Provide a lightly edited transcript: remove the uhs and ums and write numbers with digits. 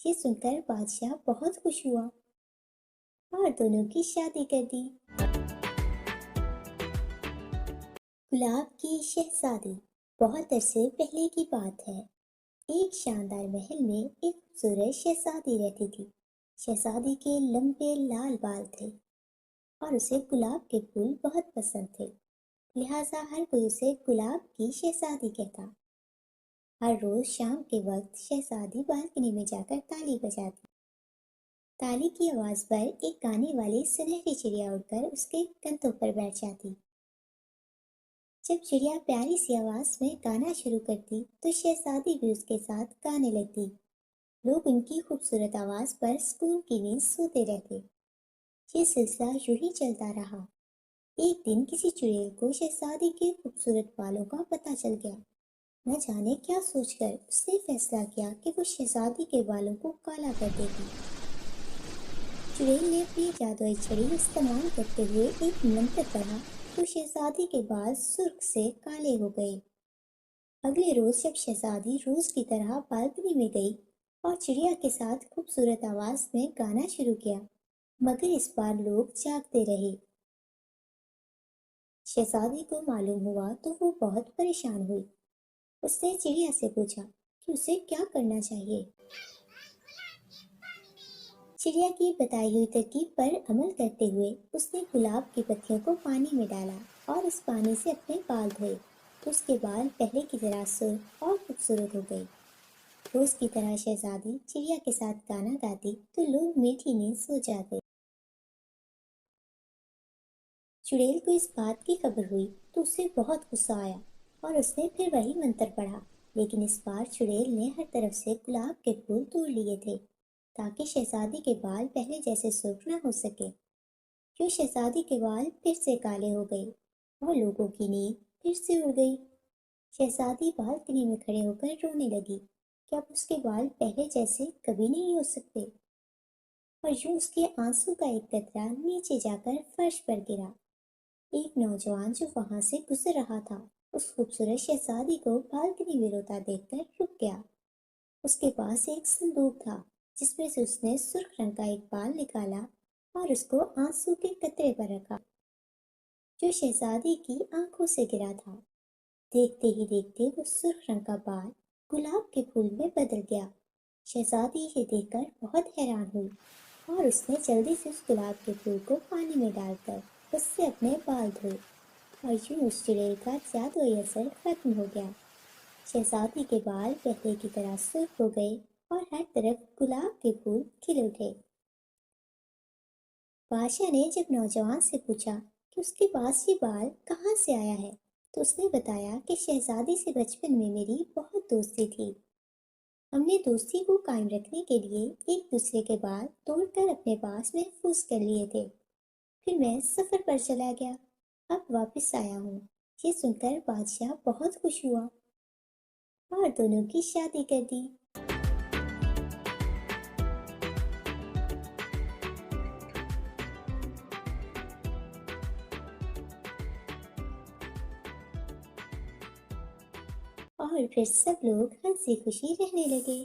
یہ سن کر بادشاہ بہت خوش ہوا اور دونوں کی شادی کر دی۔ گلاب کی شہزادی۔ بہت عرصے پہلے کی بات ہے۔ ایک شاندار محل میں ایک خوبصورت شہزادی رہتی تھی۔ شہزادی کے لمبے لال بال تھے اور اسے گلاب کے پھول بہت پسند تھے، لہٰذا ہر کوئی اسے گلاب کی شہزادی کہتا۔ ہر روز شام کے وقت شہزادی بالکنی میں جا کر تالی بجاتی۔ تالی کی آواز پر ایک گانے والی سنہری چڑیا اڑ کر اس کے کندھوں پر بیٹھ جاتی۔ جب چڑیا پیاری سی آواز میں گانا شروع کرتی تو شہزادی بھی اس کے ساتھ گانے لگتی۔ لوگ ان کی خوبصورت آواز پر سکون کی نیند سوتے رہتے۔ یہ سلسلہ یوں ہی چلتا رہا۔ ایک دن کسی چڑیل کو شہزادی کے خوبصورت بالوں کا پتہ چل گیا۔ نہ جانے کیا سوچ کر اس نے فیصلہ کیا کہ وہ شہزادی کے بالوں کو کالا کر دے گی۔ چڑیل نے اپنی جادوئی چھڑی استعمال کرتے ہوئے ایک منتر پڑھا تو شہزادی کے بال سرخ سے کالے ہو گئے۔ اگلے روز جب شہزادی روز کی طرح بالکنی میں گئی اور چڑیا کے ساتھ خوبصورت آواز میں گانا شروع کیا، مگر اس بار لوگ جاگتے رہے۔ شہزادی کو معلوم ہوا تو وہ بہت پریشان ہوئی۔ اس نے چڑیا سے پوچھا کہ اسے کیا کرنا چاہیے۔ چڑیا کی بتائی ہوئی ترکیب پر عمل کرتے ہوئے اس نے گلاب کی پتیوں کو پانی میں ڈالا اور اس پانی سے اپنے بال دھوئے تو اس کے بال پہلے کی طرح سرخ اور خوبصورت ہو گئے۔ روز کی طرح شہزادی چڑیا کے ساتھ گانا گاتی تو لوگ میٹھی نیند سو جاتے۔ چڑیل کو اس بات کی خبر ہوئی تو اسے بہت غصہ آیا اور اس نے پھر وہی منتر پڑھا، لیکن اس بار چڑیل نے ہر طرف سے گلاب کے پھول توڑ لیے تھے تاکہ شہزادی کے بال پہلے جیسے سرخ نہ ہو سکے۔ جو شہزادی کے بال پھر سے کالے ہو گئے اور لوگوں کی نیند پھر سے اڑ گئی۔ شہزادی بالکنی میں کھڑے ہو کر رونے لگی کہ اب اس کے بال پہلے جیسے کبھی نہیں ہو سکتے، اور یوں اس کے آنسو کا ایک قطرہ نیچے جا کر فرش پر گرا۔ ایک نوجوان جو وہاں سے گزر رہا تھا اس خوبصورت شہزادی کو بالکنی میں روتا دیکھ کر رک گیا۔ اس کے پاس ایک صندوق تھا جس میں سے اس نے سرخ رنگ کا ایک بال نکالا اور اس کو آنسو کے قطرے پر رکھا جو شہزادی کی آنکھوں سے گرا تھا۔ دیکھتے ہی دیکھتے وہ سرخ رنگ کا بال گلاب کے پھول میں بدل گیا۔ شہزادی یہ دیکھ کر بہت حیران ہوئی اور اس نے جلدی سے اس گلاب کے پھول کو پانی میں ڈال کر اس سے اپنے بال دھوئے اور یوں اس چڑیل کا جادوئی اثر ختم ہو گیا۔ شہزادی کے بال پہلے کی طرح سرخ ہو گئے اور ہر طرف گلاب کے پھول کھل اٹھے۔ بادشاہ نے جب نوجوان سے پوچھا کہ اس کے پاس یہ بال کہاں سے آیا ہے تو اس نے بتایا کہ شہزادی سے بچپن میں میری بہت دوستی تھی۔ ہم نے دوستی کو قائم رکھنے کے لیے ایک دوسرے کے بال توڑ کر اپنے پاس محفوظ کر لیے تھے۔ پھر میں سفر پر چلا گیا، اب واپس آیا ہوں۔ یہ سن کر بادشاہ بہت خوش ہوا اور دونوں کی شادی کر دی۔ اور پھر سب لوگ ہنسی خوشی رہنے لگے۔